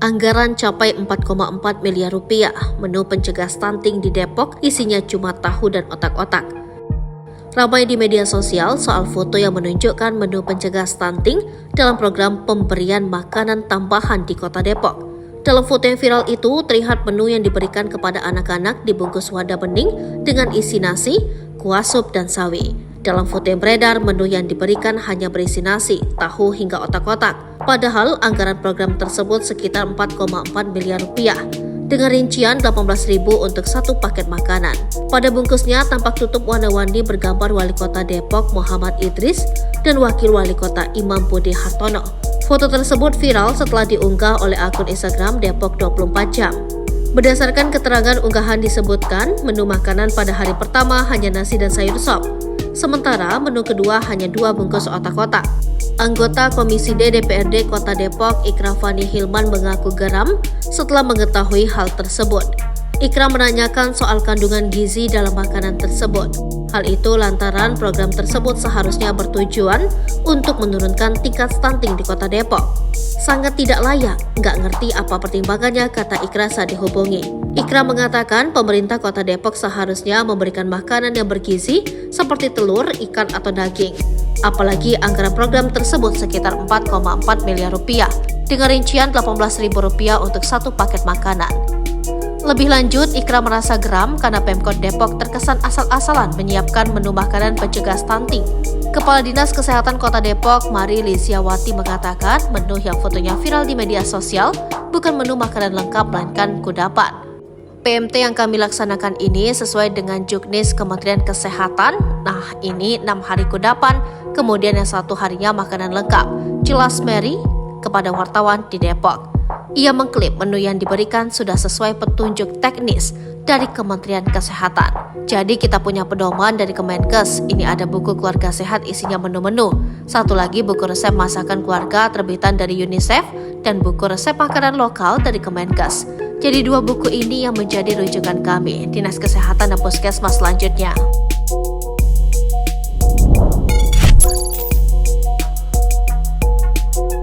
Anggaran capai 4,4 miliar rupiah. Menu pencegah stunting di Depok isinya cuma tahu dan otak-otak. Ramai di media sosial soal foto yang menunjukkan menu pencegah stunting dalam program pemberian makanan tambahan di Kota Depok. Dalam foto yang viral itu, terlihat menu yang diberikan kepada anak-anak dibungkus wadah bening dengan isi nasi, kuah sup, dan sawi. Dalam foto yang beredar, menu yang diberikan hanya berisi nasi, tahu, hingga otak-otak. Padahal anggaran program tersebut sekitar 4,4 miliar rupiah. Dengan rincian 18.000 untuk satu paket makanan. Pada bungkusnya tampak tutup warna-warni bergambar Wali Kota Depok Muhammad Idris dan Wakil Wali Kota Imam Budi Hartono. Foto tersebut viral setelah diunggah oleh akun Instagram Depok 24 Jam. Berdasarkan keterangan unggahan disebutkan, menu makanan pada hari pertama hanya nasi dan sayur sop. Sementara menu kedua hanya 2 bungkus otak-otak. Anggota Komisi D DPRD Kota Depok, Ikrafani Hilman mengaku geram setelah mengetahui hal tersebut. Ikra menanyakan soal kandungan gizi dalam makanan tersebut. Hal itu lantaran program tersebut seharusnya bertujuan untuk menurunkan tingkat stunting di Kota Depok. Sangat tidak layak, nggak ngerti apa pertimbangannya, kata Ikra saat dihubungi. Ikra mengatakan pemerintah Kota Depok seharusnya memberikan makanan yang bergizi seperti telur, ikan, atau daging. Apalagi anggaran program tersebut sekitar 4,4 miliar rupiah dengan rincian 18.000 rupiah untuk satu paket makanan. Lebih lanjut, Ikra merasa geram karena Pemkot Depok terkesan asal-asalan menyiapkan menu makanan pencegah stunting. Kepala Dinas Kesehatan Kota Depok, Mari Lisiawati, mengatakan menu yang fotonya viral di media sosial bukan menu makanan lengkap melainkan kudapan. PMT yang kami laksanakan ini sesuai dengan juknis Kementerian Kesehatan. Nah, ini 6 hari kudapan, kemudian yang 1 harinya makanan lengkap. Jelas Mary kepada wartawan di Depok. Ia mengklaim menu yang diberikan sudah sesuai petunjuk teknis dari Kementerian Kesehatan. Jadi kita punya pedoman dari Kemenkes. Ini ada buku keluarga sehat isinya menu-menu. Satu lagi buku resep masakan keluarga terbitan dari UNICEF dan buku resep makanan lokal dari Kemenkes. Jadi 2 buku ini yang menjadi rujukan kami, Dinas Kesehatan dan Puskesmas selanjutnya.